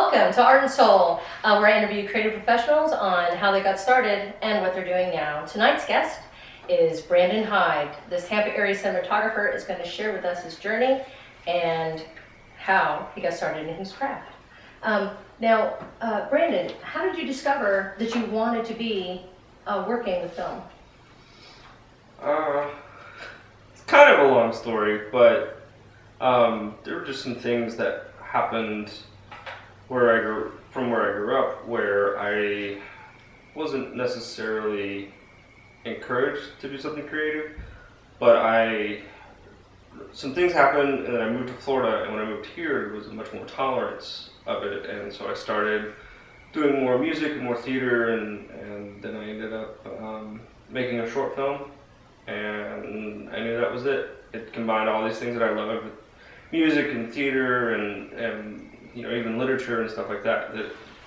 Welcome to Art and Soul, where I interview creative professionals on how they got started and what they're doing now. Tonight's guest is Brandon Hyde. This Tampa Area cinematographer is going to share with us his journey and how he got started in his craft. Brandon, how did you discover that you wanted to be working with film? It's kind of a long story, but there were just some things that happened where I grew up, where I wasn't necessarily encouraged to do something creative, but some things happened, and then I moved to Florida, and when I moved here, there was much more tolerance of it, and so I started doing more music and more theater, and then I ended up making a short film, and I knew that was it. It combined all these things that I love, music and theater and even literature and stuff like that,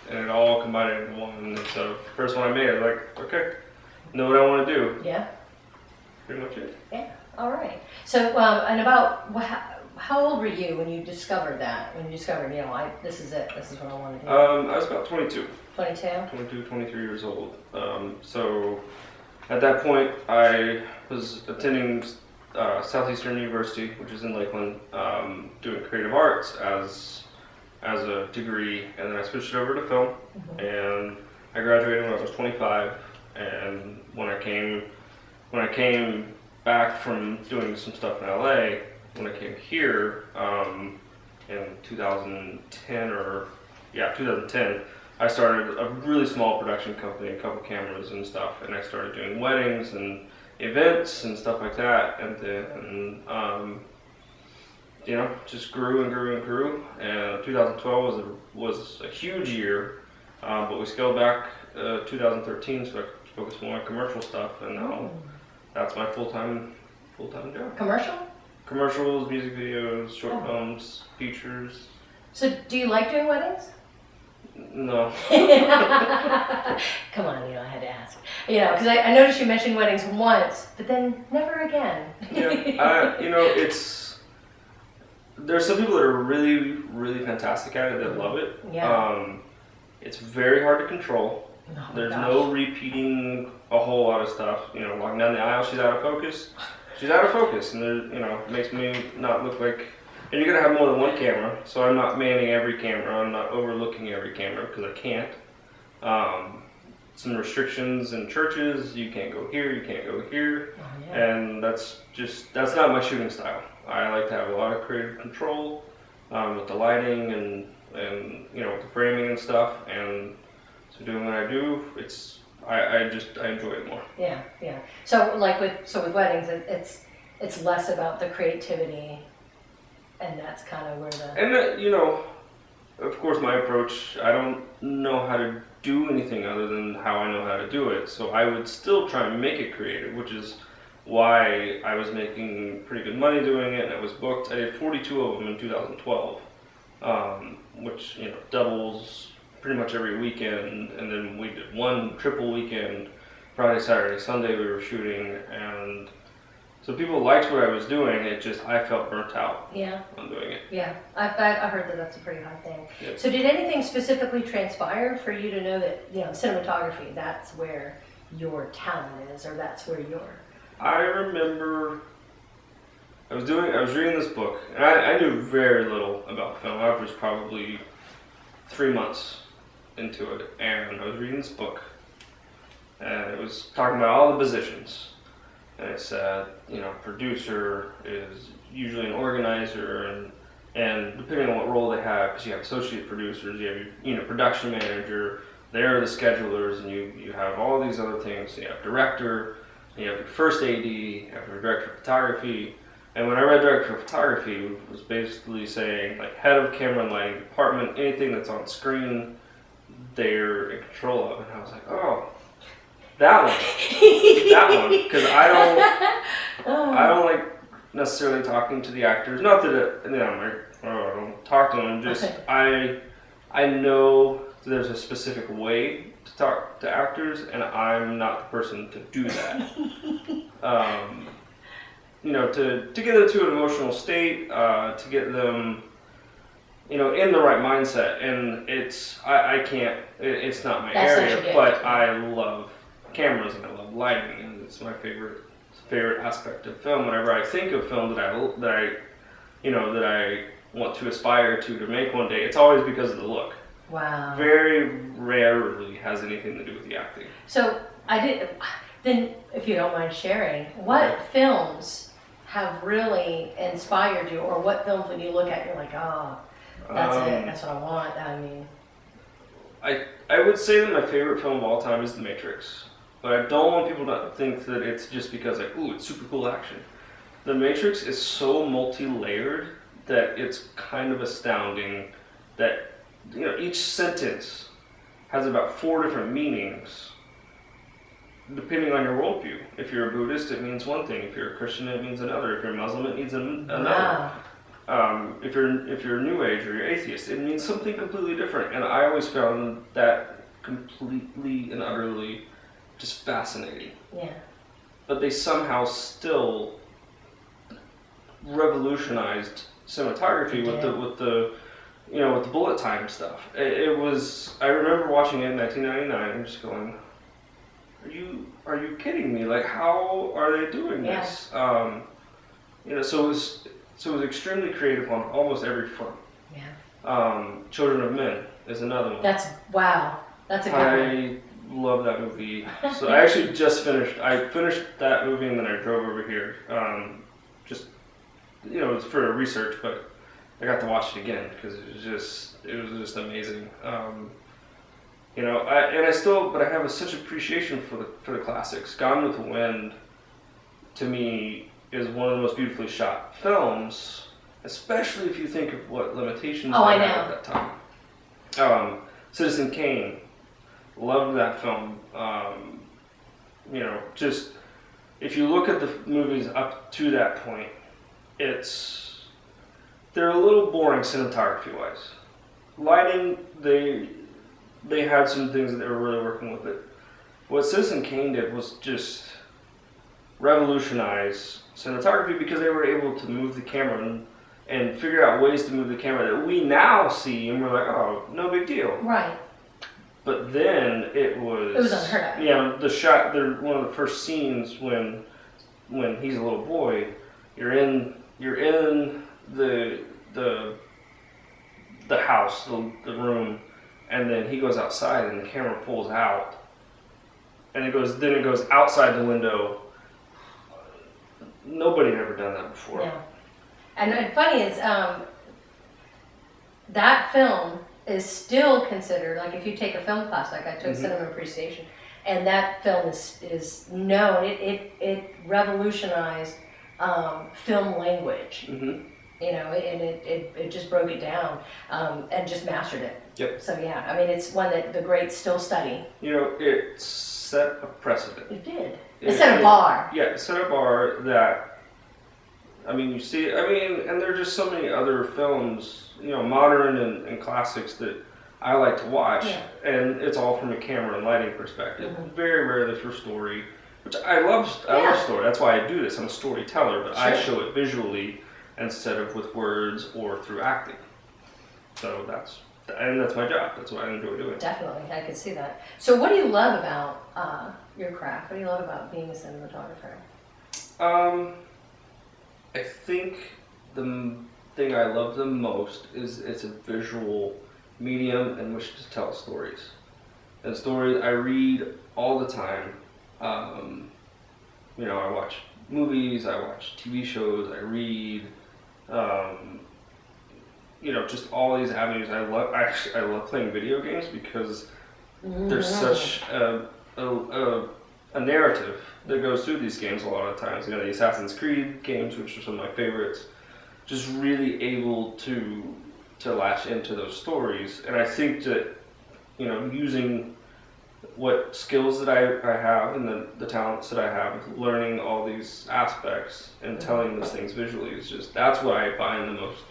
and it all combined into one. And so the first one I made, I was like, okay, know what I want to do. Yeah. Pretty much it. Yeah. All right. So, and about how old were you when you discovered that? When you discovered, this is it. This is what I want to do. I was about 22. 23 years old. So at that point, I was attending Southeastern University, which is in Lakeland, doing creative arts as a degree, and then I switched it over to film, and I graduated when I was 25, and when I came back from doing some stuff in LA, when I came here in 2010, I started a really small production company, a couple cameras and stuff, and I started doing weddings and events and stuff like that, and then just grew and grew and grew. And 2012 was a huge year, but we scaled back 2013, so I could focus more on commercial stuff, and now that's my full-time job. Commercials, music videos, short films, features. So, do you like doing weddings? No. Come on, I had to ask. Because I noticed you mentioned weddings once, but then never again. There's some people that are really, really fantastic at it that love it. Yeah. It's very hard to control. Oh, there's no repeating a whole lot of stuff. Walking down the aisle, she's out of focus. And it makes me not look like. And you're gonna have more than one camera, so I'm not manning every camera. I'm not overlooking every camera because I can't. Some restrictions in churches: you can't go here, you can't go here, and that's not my shooting style. I like to have a lot of creative control with the lighting and with the framing and stuff. And so doing what I do, I enjoy it more. Yeah. So with weddings, it's less about the creativity. And that's kind of where of course my approach, I don't know how to do anything other than how I know how to do it. So I would still try and make it creative, which is why I was making pretty good money doing it, and I was booked. I did 42 of them in 2012, which, doubles pretty much every weekend. And then we did one triple weekend, Friday, Saturday, Sunday we were shooting, and so people liked what I was doing. I felt burnt out on doing it. Yeah, I've heard that that's a pretty hard thing. Yep. So did anything specifically transpire for you to know that, cinematography, that's where your talent is, or that's where you're... I remember I was reading this book, and I knew very little about film. I was probably 3 months into it, and I was reading this book, and it was talking about all the positions. And it said, producer is usually an organizer, and depending on what role they have, because you have associate producers, you have your production manager, they're the schedulers, and you have all these other things. You have director, and you have your first AD, you have your director of photography. And when I read director of photography, it was basically saying like head of camera and lighting department, anything that's on screen, they're in control of. And I was like, oh. That one, because I don't like necessarily talking to the actors. Not that I'm like, I don't talk to them. Just I know that there's a specific way to talk to actors, and I'm not the person to do that. To get them to an emotional state, to get them in the right mindset. And I can't, it's not my That's not area, your gift. but I love cameras and I love lighting, and it's my favorite aspect of film. Whenever I think of film that I want to aspire to make one day, it's always because of the look. Wow. Very rarely has anything to do with the acting. So then if you don't mind sharing, what films have really inspired you, or what films when you look at you're like, oh, that's it, that's what I want? I mean, I would say that my favorite film of all time is The Matrix, but I don't want people to think that it's just because ooh, it's super cool action. The Matrix is so multi-layered that it's kind of astounding that each sentence has about 4 different meanings depending on your worldview. If you're a Buddhist, it means one thing. If you're a Christian, it means another. If you're a Muslim, it means another. wow. If you're New Age or you're atheist, it means something completely different. And I always found that completely and utterly just fascinating. Yeah. But they somehow still revolutionized cinematography with the bullet time stuff. It was. I remember watching it in 1999 and just going, "Are you kidding me? Like, how are they doing this?" So it was extremely creative on almost every front. Yeah. Children of Men is another one. That's a good one. I love that movie. So I actually just finished. I finished that movie and then I drove over here. It was for research, but I got to watch it again because it was just amazing. But I have such appreciation for the classics. Gone with the Wind, to me, is one of the most beautifully shot films, especially if you think of what limitations they had at that time. Citizen Kane, loved that film. Just if you look at the movies up to that point, they're a little boring cinematography-wise. Lighting, they had some things that they were really working with it. What Citizen Kane did was just revolutionize cinematography because they were able to move the camera and figure out ways to move the camera that we now see and we're like, oh, no big deal. Right. But then it was unheard of. Yeah, the shot. One of the first scenes when he's a little boy, you're in the house, the room, and then he goes outside and the camera pulls out, and it goes outside the window. Nobody had ever done that before. Yeah. And funny is, that film is still considered, like if you take a film class, like I took cinema appreciation, and that film is known, it revolutionized film language. Mm-hmm. And it just broke it down and just mastered it. Yep. So yeah, I mean, it's one that the greats still study. It set a precedent. It did. It set a bar. Yeah, it set a bar that, you see, and there are just so many other films, modern and classics that I like to watch, and it's all from a camera and lighting perspective. Mm-hmm. Very rarely for story, which I love story. That's why I do this. I'm a storyteller, but I show it visually instead of with words or through acting. So that's my job. That's what I enjoy doing. Definitely, I could see that. So what do you love about your craft? What do you love about being a cinematographer? I think the thing I love the most is it's a visual medium in which to tell stories. And stories I read all the time. I watch movies, I watch TV shows, I read. Just all these avenues. I love playing video games because there's such a narrative that goes through these games a lot of times. The Assassin's Creed games, which are some of my favorites, just really able to latch into those stories. And I think that, using what skills that I have and the talents that I have, learning all these aspects and telling those things visually is that's what I find the most,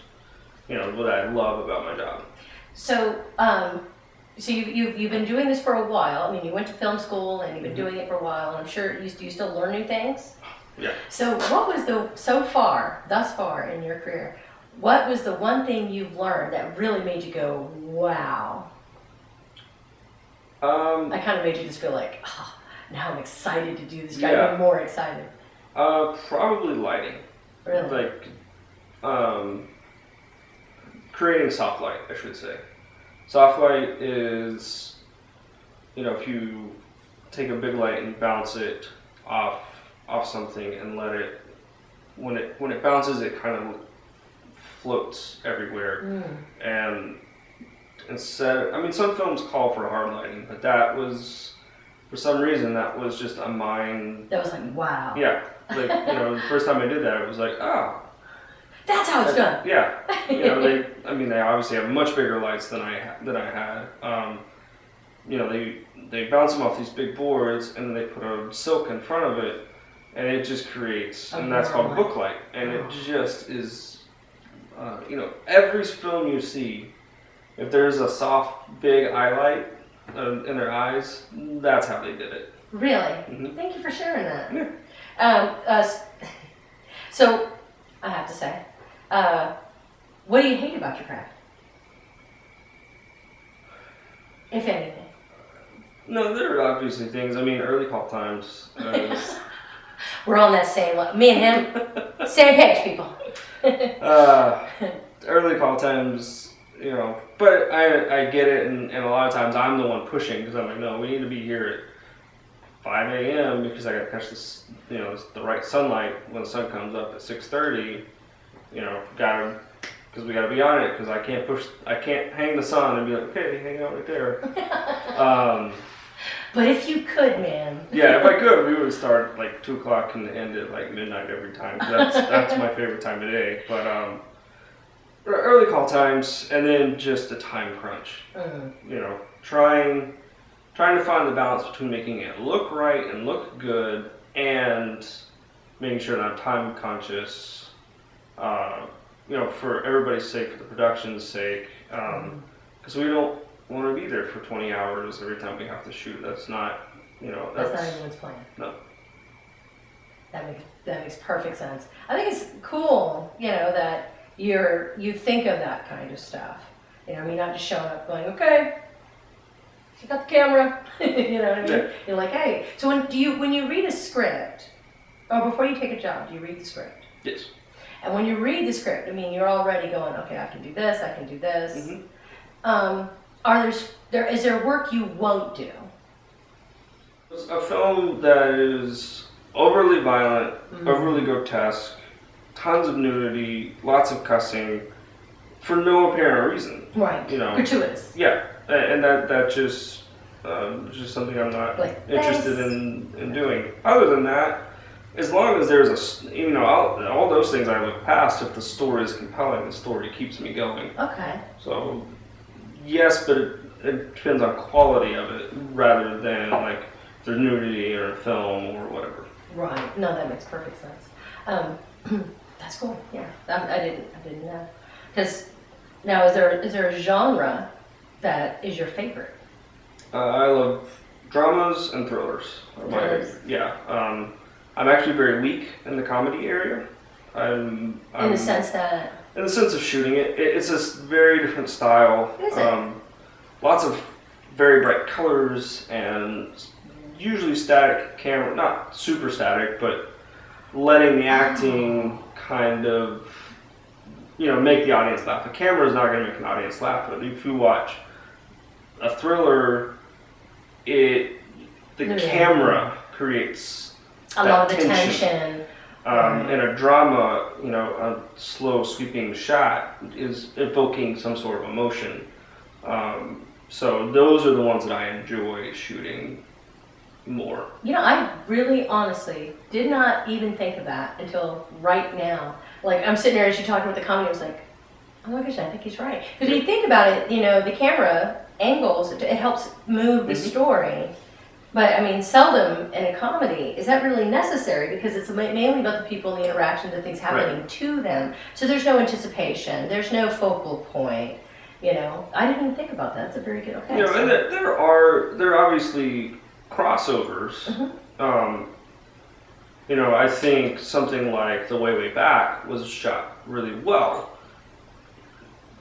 what I love about my job. So, so you've been doing this for a while. You went to film school and you've been doing it for a while. And I'm sure do you still learn new things? Yeah. So what was thus far in your career, What was the one thing you've learned that really made you go, wow? I kind of made you just feel like, now I'm excited to do this. Got even more excited. Probably lighting. Really? Like, creating soft light, I should say. Soft light is, if you take a big light and bounce it off something and let it, when it bounces, it kind of floats everywhere. And instead, some films call for hard lighting, but that was, for some reason, that was just a mind. That was like, wow. Yeah, like the first time I did that, it was like, that's how it's done. Yeah, they obviously have much bigger lights than I had. They bounce them off these big boards, and then they put a silk in front of it, and it just creates, and that's called book light, and it just is, every film you see, if there's a soft, big eye light in their eyes, that's how they did it. Really? Mm-hmm. Thank you for sharing that. Yeah. So, I have to say, what do you hate about your craft? If anything. No, there are obviously things. Early call times. We're on that same level. Me and him, same page, people. Early call times, but I get it, and a lot of times I'm the one pushing because I'm like, no, we need to be here at 5 a.m. because I got to catch this, the right sunlight when the sun comes up at 6:30. Because we got to be on it because I can't hang the sun and be like, okay, hang out right there. But if you could, man. Yeah, if I could, we would start like 2 o'clock and end at like midnight every time. That's my favorite time of day. But early call times, and then just a time crunch. Trying to find the balance between making it look right and look good, and making sure that I'm time conscious. For everybody's sake, for the production's sake, because we don't want to be there for 20 hours every time we have to shoot. That's not, that's not anyone's plan. No. That makes perfect sense. I think it's cool, that you think of that kind of stuff. Not just showing up going, okay, you got the camera. You know what I mean? Yeah. You're like, hey. So when you read a script, or before you take a job, do you read the script? Yes. And when you read the script, you're already going, okay, I can do this, I can do this. Mm-hmm. Is there work you won't do? A film that is overly violent, overly grotesque, tons of nudity, lots of cussing, for no apparent reason. Right. Gratuitous. Yeah, and that just something I'm not interested in doing. Other than that, as long as there's all those things I look past. If the story is compelling, the story keeps me going. Okay. So, yes, but it depends on quality of it rather than like if there's nudity or a film or whatever. Right. No, that makes perfect sense. That's cool. Yeah, I didn't know. Because now, is there a genre that is your favorite? I love dramas and thrillers. I'm actually very weak in the comedy area. In the sense of shooting it, it's a very different style. Is it? Lots of very bright colors and usually static camera, not super static, but letting the acting kind of, make the audience laugh. A camera is not going to make an audience laugh, but if you watch a thriller, the camera creates a lot of the tension. In a drama, a slow sweeping shot is evoking some sort of emotion. So those are the ones that I enjoy shooting more. I really honestly did not even think of that until right now. Like, I'm sitting there as you talking about the comedy, I was like, oh my gosh, I think he's right. Because when you think about it, the camera angles, it helps move the story. But seldom in a comedy is that really necessary because it's mainly about the people and the interactions and things happening to them. So there's no anticipation, there's no focal point. I didn't even think about that. That's a very good. Okay. And there are obviously crossovers. I think something like The Way Back was shot really well,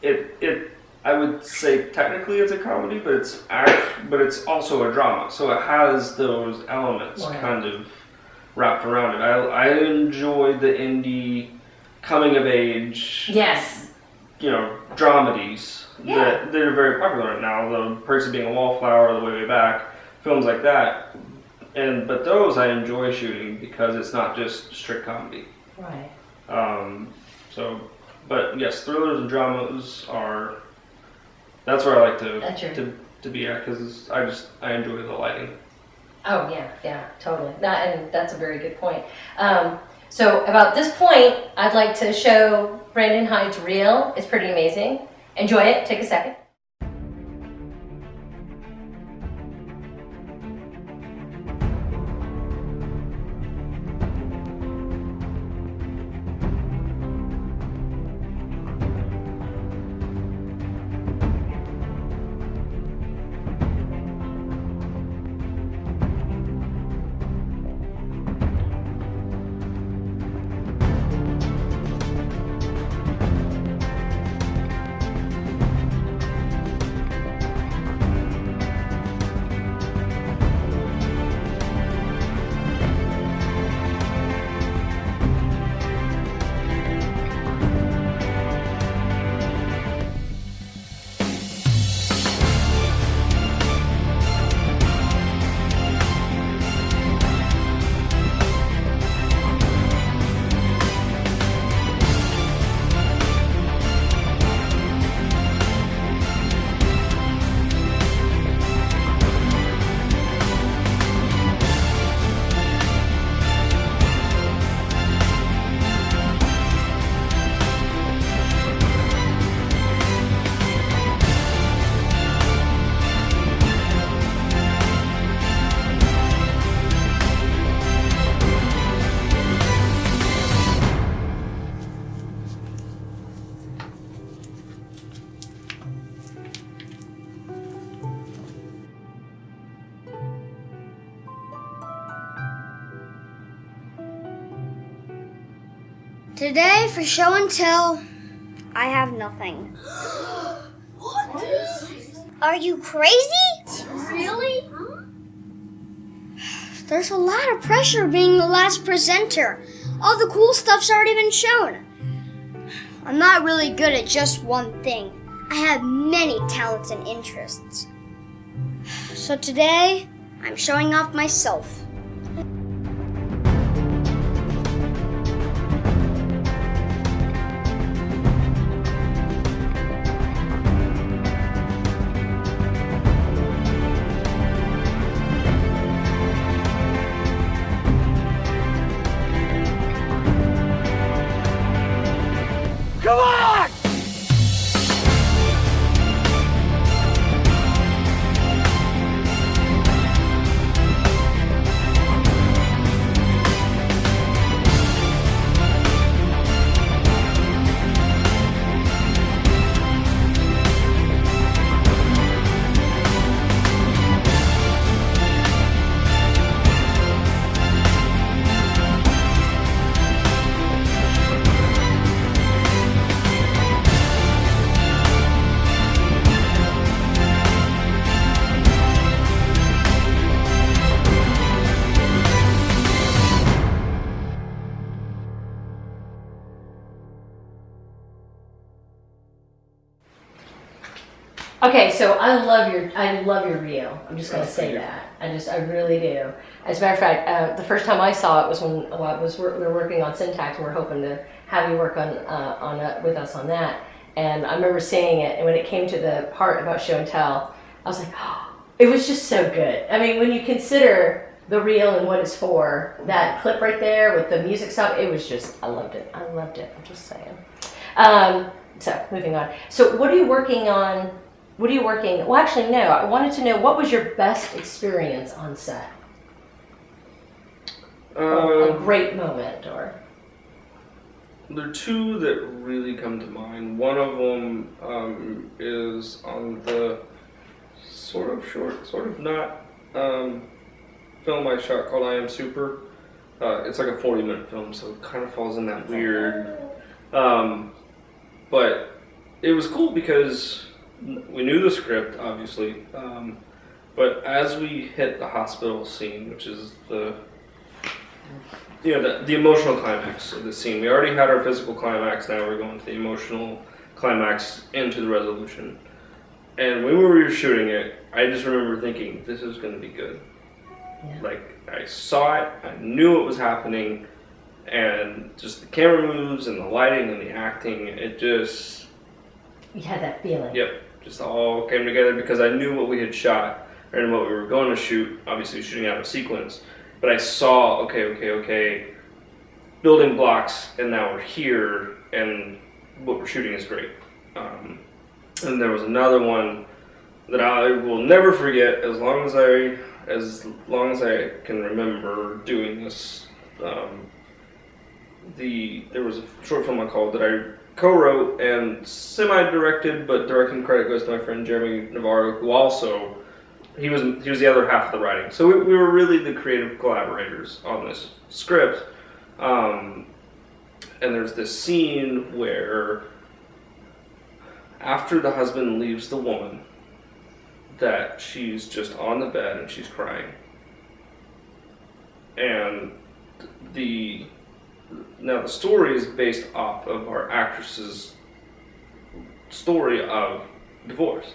I would say technically it's a comedy, but it's also a drama. So it has those elements kind of wrapped around it. I enjoy the indie coming of age. Yes. Dramedies that are very popular right now. The Perks of Being a Wallflower, The Way Back, films like that. But those I enjoy shooting because it's not just strict comedy. Right. But yes, thrillers and dramas that's where I like to be at because I enjoy the lighting. Oh yeah, totally. And that's a very good point. So about this point, I'd like to show Brandon Hyde's reel. It's pretty amazing. Enjoy it. Take a second. Today, for show and tell, I have nothing. What? Are you crazy? Really? There's a lot of pressure being the last presenter. All the cool stuff's already been shown. I'm not really good at just one thing. I have many talents and interests. So today, I'm showing off myself. Come on! Okay, so I love your reel. I'm just gonna say that. I really do. As a matter of fact, the first time I saw it was when we were working on syntax, and we're hoping to have you work on with us on that. And I remember seeing it, and when it came to the part about show and tell, I was like, oh, it was just so good. I mean, when you consider the reel and what it's for, that clip right there with the music stuff, it was just, I loved it. I'm just saying. So moving on. So what are you working on? Well, actually, no. I wanted to know, what was your best experience on set? A great moment, or? There are two that really come to mind. One of them is on the sort of short, sort of not film I shot called I Am Super. It's like a 40-minute film, so it kind of falls in that weird. But it was cool because we knew the script, obviously, but as we hit the hospital scene, which is the emotional climax of the scene, we already had our physical climax. Now we're going to the emotional climax into the resolution. And when we were shooting it, I just remember thinking, this is going to be good. Yeah. Like, I saw it, I knew it was happening, and just the camera moves and the lighting and the acting, it just... You had that feeling. Yep, just all came together because I knew what we had shot and what we were going to shoot, obviously shooting out of sequence, but I saw, okay, building blocks, and now we're here, and what we're shooting is great. And there was another one that I will never forget as long as I can remember doing this. There was a short film I called that I co-wrote and semi-directed, but directing credit goes to my friend Jeremy Navarro, who also he was the other half of the writing. So we were really the creative collaborators on this script. And there's this scene where after the husband leaves the woman, that she's just on the bed and she's crying. And the story is based off of our actress's story of divorce.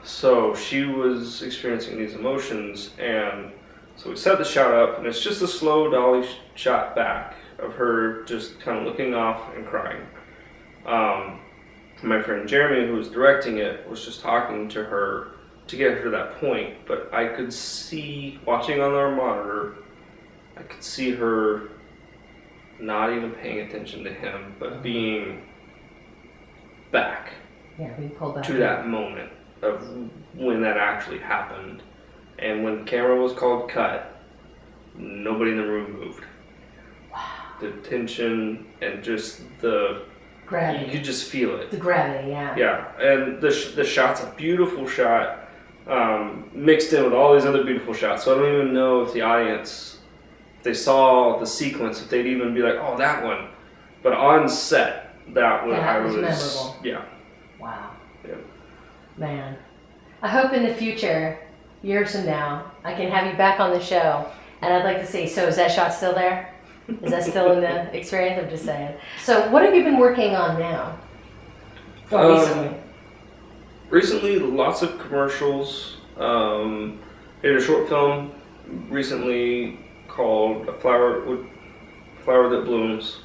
So she was experiencing these emotions, and so we set the shot up, and it's just a slow dolly shot back of her just kind of looking off and crying. My friend Jeremy, who was directing it, was just talking to her to get her to that point, but I could see, watching on our monitor, I could see her not even paying attention to him, but being back being pulled back to that moment of when that actually happened. And when the camera was called cut, nobody in the room moved. Wow. The tension and just the gravity. You could just feel it. The gravity, yeah. Yeah, and the shot's a beautiful shot, mixed in with all these other beautiful shots. So I don't even know if the audience, if they saw the sequence, if they'd even be like, oh, that one. But on set, that one, That was memorable. Yeah. Wow. Yeah. Man, I hope in the future, years from now, I can have you back on the show, and I'd like to see, so is that shot still there? Is that still in the experience? I'm just saying. So what have you been working on now? Or recently? Recently, lots of commercials. Did a short film recently called A Flower That Blooms.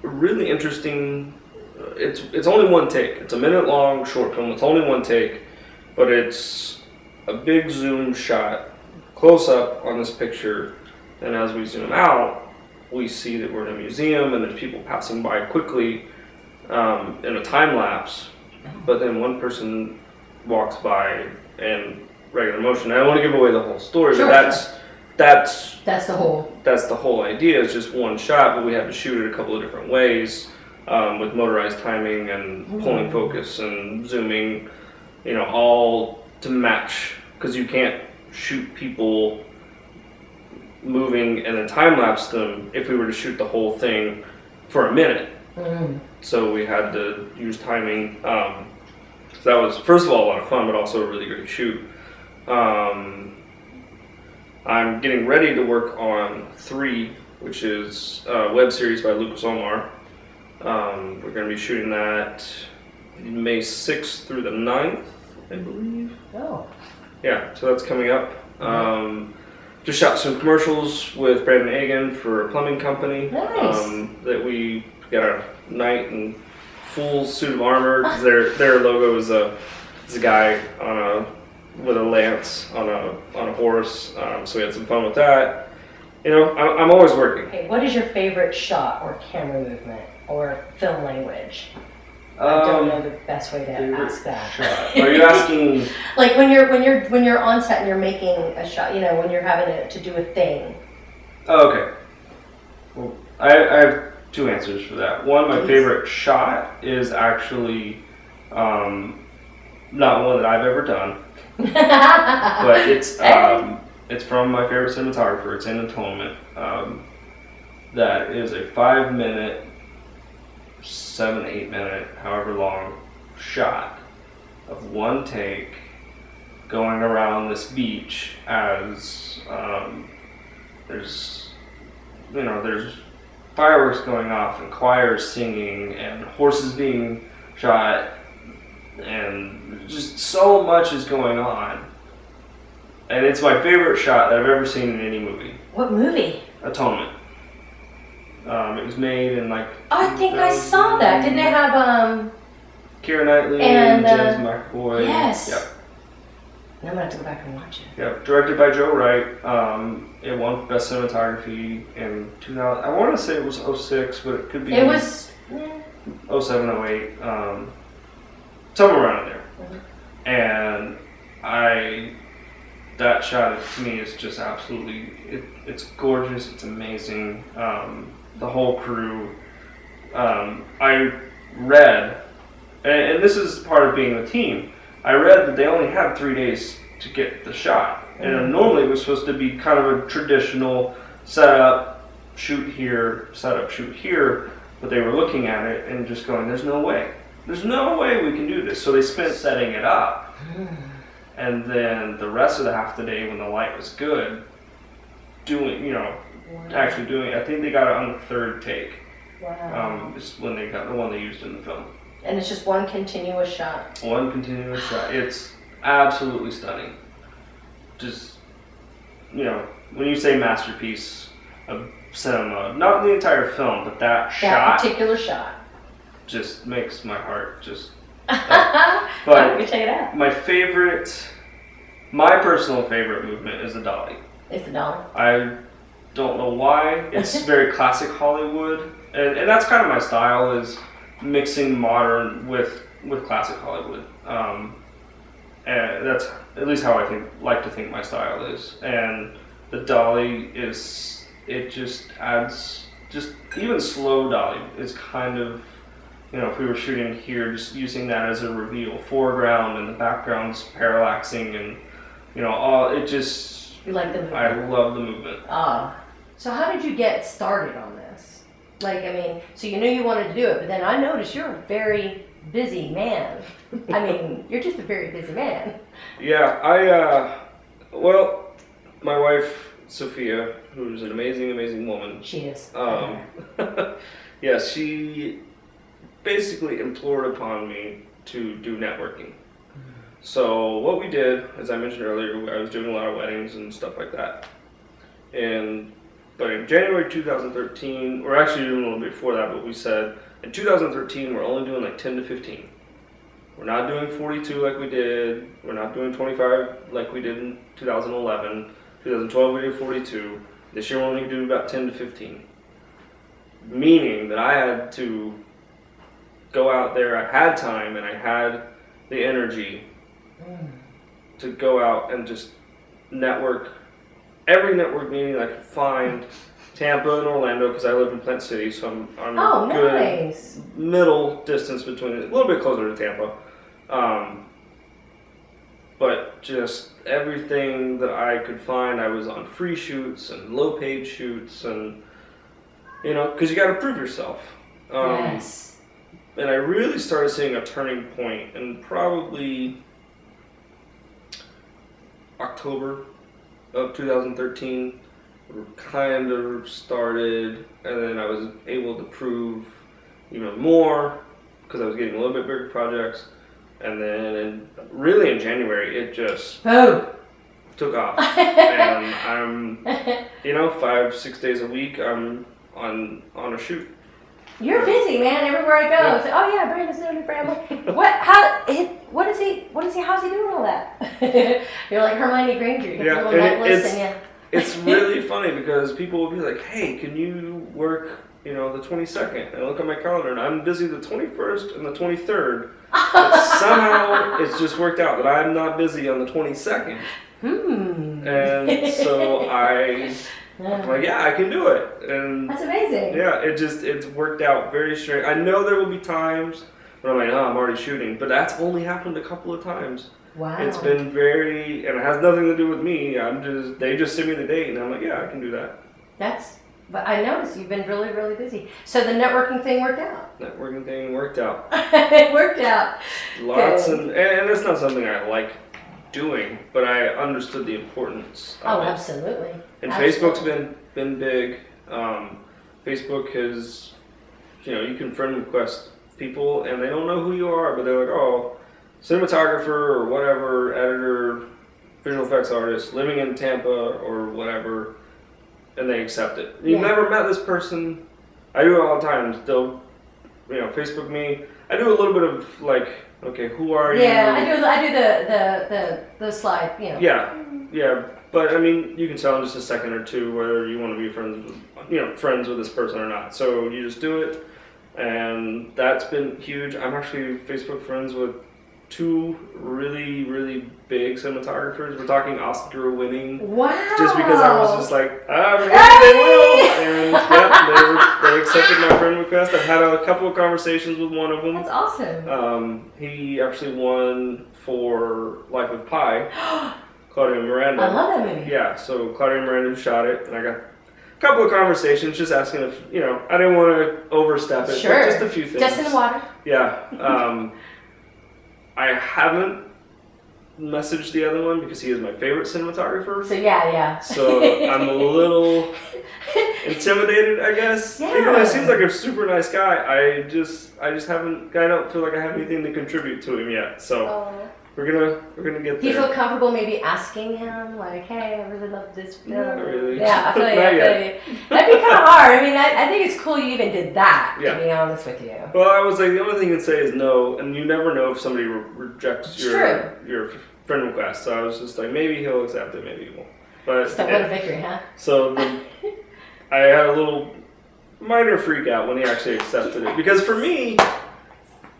Really interesting. It's only one take. It's a minute-long short film. It's only one take, but it's a big zoom shot, close up on this picture. And as we zoom out, we see that we're in a museum and there's people passing by quickly in a time lapse. But then one person walks by in regular motion. I don't want to give away the whole story, Sure. but that's the whole idea. It's just one shot, but we had to shoot it a couple of different ways with motorized timing and pulling focus and zooming, all to match, because you can't shoot people moving and then time lapse them if we were to shoot the whole thing for a minute. So we had to use timing. So that was, first of all, a lot of fun, but also a really great shoot. I'm getting ready to work on 3, which is a web series by Lucas Omar. We're going to be shooting that May 6th through the 9th, I believe. Oh. Yeah, so that's coming up. Just shot some commercials with Brandon Agan for a plumbing company. Nice. That we got a knight in full suit of armor, because their logo is a guy with a lance on a horse. So we had some fun with that. I'm always working. Okay, what is your favorite shot or camera movement or film language? I don't know the best way to ask that. Shot. Are you asking? Like when you're on set and you're making a shot, when you're having to do a thing. Oh, okay. Well, I have 2 answers for that. One, my favorite shot is actually not one that I've ever done, but it's from my favorite cinematographer. It's in Atonement. That is a 5-minute 7, 8 minute, however long, shot of one take going around this beach as there's fireworks going off and choirs singing and horses being shot and just so much is going on. And it's my favorite shot that I've ever seen in any movie. What movie? Atonement. It was made in like... I think I saw that. Didn't it have Keira Knightley and James McAvoy. Yes. Yep. I'm gonna have to go back and watch it. Yep. Directed by Joe Wright. It won Best Cinematography in 2000. I want to say it was 06, but it could be... It was... 07, 08. Somewhere around there. Mhm. And that shot to me is just absolutely... It's gorgeous. It's amazing. The whole crew. I read, and this is part of being a team, I read that they only had 3 days to get the shot. And normally it was supposed to be kind of a traditional setup, shoot here, setup, shoot here. But they were looking at it and just going, there's no way. There's no way we can do this. So they spent setting it up. And then the rest of the half the day when the light was good, actually doing it. I think they got it on the third take. Wow. Is when they got the one they used in the film. And it's just one continuous shot. One continuous shot. It's absolutely stunning. Just, when you say masterpiece of cinema, not the entire film, but that shot. Particular shot. Just makes my heart just... But we check it out. My personal favorite movement is the dolly. It's the dolly. I don't know why. It's very classic Hollywood, and that's kind of my style, is mixing modern with classic Hollywood. And that's at least how I like to think my style is. And the dolly it just adds, just even slow dolly is kind of, if we were shooting here, just using that as a reveal, foreground and the background's parallaxing and all, it just... You like the movement? I love the movement. So how did you get started on this? So you knew you wanted to do it, but then I noticed you're a very busy man. You're just a very busy man. Yeah, my wife, Sophia, who's an amazing, amazing woman. She is. Yeah, she basically implored upon me to do networking. So what we did, as I mentioned earlier, I was doing a lot of weddings and stuff like that. But in January 2013, or actually even a little bit before that, but we said in 2013 we're only doing like 10 to 15. We're not doing 42 like we did. We're not doing 25 like we did in 2011. 2012 we did 42. This year we're only doing about 10 to 15. Meaning that I had to go out there, I had time and I had the energy to go out and just network. Every network meeting I could find, Tampa and Orlando, because I live in Plant City, so I'm good nice. Middle distance between it, a little bit closer to Tampa. But just everything that I could find, I was on free shoots and low paid shoots, and because you got to prove yourself. Yes. And I really started seeing a turning point in probably October of 2013. Kind of started, and then I was able to prove even more because I was getting a little bit bigger projects. And then really in January, it just took off. And I'm, 5-6 days a week, I'm on a shoot. You're busy, man. Everywhere I go, Yeah. it's like, Brandon's doing it, family. How's he doing all that? You're like Hermione Granger. You get the little necklace and It's really funny because people will be like, hey, can you work, the 22nd? And I look at my calendar and I'm busy the 21st and the 23rd. But somehow it's just worked out that I'm not busy on the 22nd. And so I'm like, yeah, I can do it. And that's amazing. Yeah, it's worked out very straight. I know there will be times when I'm like, I'm already shooting, but that's only happened a couple of times. Wow. It's been and it has nothing to do with me. They just send me the date and I'm like, yeah, I can do that. That's But I noticed you've been really, really busy. So the networking thing worked out. Networking thing worked out. It worked out. Lots, Good. and it's not something I like doing, but I understood the importance Oh, of it. absolutely. And Absolutely. Facebook's been big. Facebook has, you can friend request people, and they don't know who you are, but they're like, oh, cinematographer or whatever, editor, visual effects artist, living in Tampa or whatever, and they accept it. You've Yeah. never met this person. I do it all the time. They'll, Facebook me. I do a little bit of like, okay, who are you? Yeah, I do the slide, Yeah. But I mean, you can tell in just a second or two whether you want to be friends with this person or not. So you just do it, and that's been huge. I'm actually Facebook friends with two really, really big cinematographers. We're talking Oscar-winning. Wow. Just because I was just like, maybe they will. And yep, they accepted my friend request. I've had a couple of conversations with one of them. That's awesome. He actually won for Life of Pi, Claudia Miranda. I love that movie. Yeah, so Claudia Miranda shot it, and I got a couple of conversations just asking if, I didn't want to overstep it, Sure. but just a few things. Just in the water. Yeah. I haven't messaged the other one because he is my favorite cinematographer. So yeah. So I'm a little intimidated, I guess. Yeah. Even though he seems like a super nice guy, I just haven't. I don't feel like I have anything to contribute to him yet. So Oh. we're gonna get Do you there. feel comfortable maybe asking him, like, hey, I really love this film? Not really. Yeah, I feel like Not that'd be kind of hard. I mean, I think it's cool you even did that, Yeah. to be honest with you. Well, I was like, the only thing you can say is no, and you never know if somebody rejects It's your friend request. So I was just like, maybe he'll accept it, maybe he won't. But So what a victory, huh? So I had a little minor freak out when he actually accepted it. Because for me,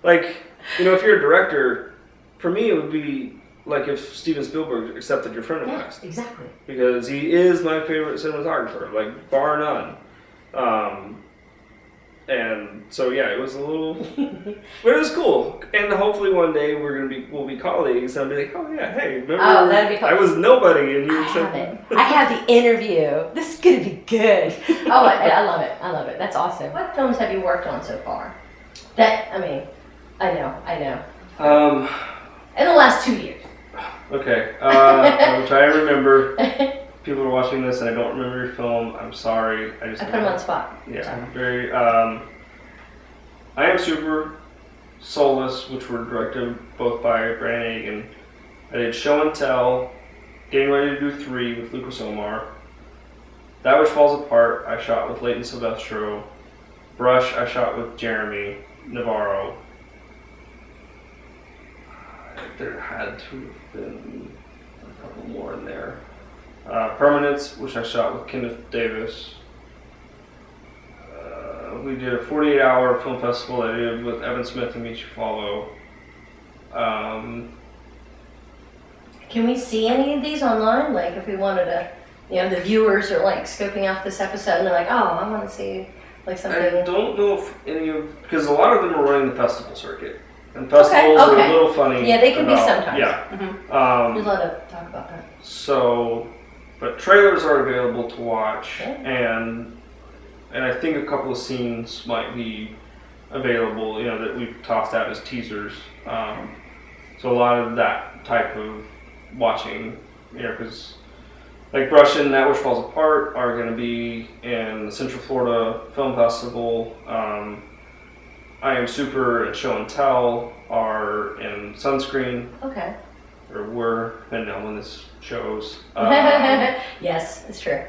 like, if you're a director, for me it would be like if Steven Spielberg accepted your friend Yeah, request. exactly. Because he is my favorite cinematographer, like, bar none. And so yeah, it was a little, but it was cool. And hopefully one day we'll be colleagues, and I'll be like, oh yeah, hey, remember Oh, that'd be cool. I was nobody, and you I have accepted it. I have the interview. This is gonna be good. Oh, I love it. I love it. That's awesome. What films have you worked on so far? I know. In the last 2 years. Okay, I'm trying to remember. People are watching this and I don't remember your film. I'm sorry. I I put him on the spot. Yeah, I'm very. I Am Super, Soulless, which were directed both by Brandon Hagen. I did Show and Tell, getting ready to do 3 with Lucas Omar. That Which Falls Apart, I shot with Leighton Silvestro. Brush, I shot with Jeremy Navarro. There had to have been a couple more in there. Permanence, which I shot with Kenneth Davis. We did a 48-hour film festival that I did with Evan Smith and Michi Follow. Can we see any of these online? Like, if we wanted to, the viewers are like scoping out this episode and they're like, oh, I want to see like something. I don't know if because a lot of them are running the festival circuit. And festivals are a little funny. Yeah, they can be sometimes. Yeah. Mm-hmm. There's a lot of talk about that. So, but trailers are available to watch, Okay. and I think a couple of scenes might be available, that we've tossed out as teasers. So a lot of that type of watching, because like Brush and That Which Falls Apart are going to be in the Central Florida Film Festival. I Am Super and Show and Tell are in Sunscreen, Okay. or were, depending on when this shows. Yes, it's true.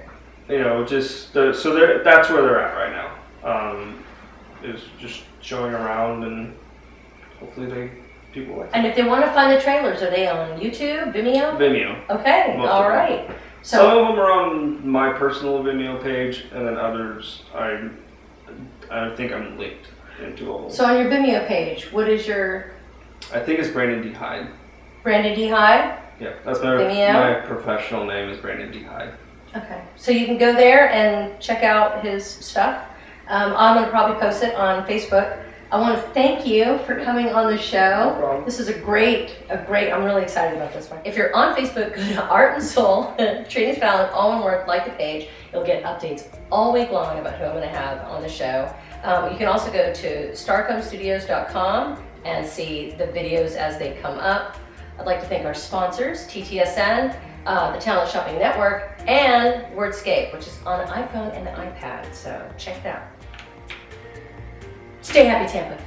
That's where they're at right now. Is just showing around, and hopefully people like it. And if they want to find the trailers, are they on YouTube, Vimeo? Vimeo. Okay, Most all of them. right. Some So, of them are on my personal Vimeo page, and then others I think I'm linked into all of them. so on your Vimeo page, what is your I think it's Brandon D. Hyde. Brandon D. Hyde? Yeah, that's Vimeo? my professional name is Brandon D. Hyde. Okay, so you can go there and check out his stuff. I'm going to probably post it on Facebook. I want to thank you for coming on the show. No problem. This is a great, I'm really excited about this one. If you're on Facebook, go to Art and Soul, Trini's Palette, all one word, like the page. You'll get updates all week long about who I'm going to have on the show. You can also go to starcombstudios.com and see the videos as they come up. I'd like to thank our sponsors, TTSN, the Talent Shopping Network, and Wordscape, which is on an iPhone and an iPad, so check it out. Stay happy, Tampa.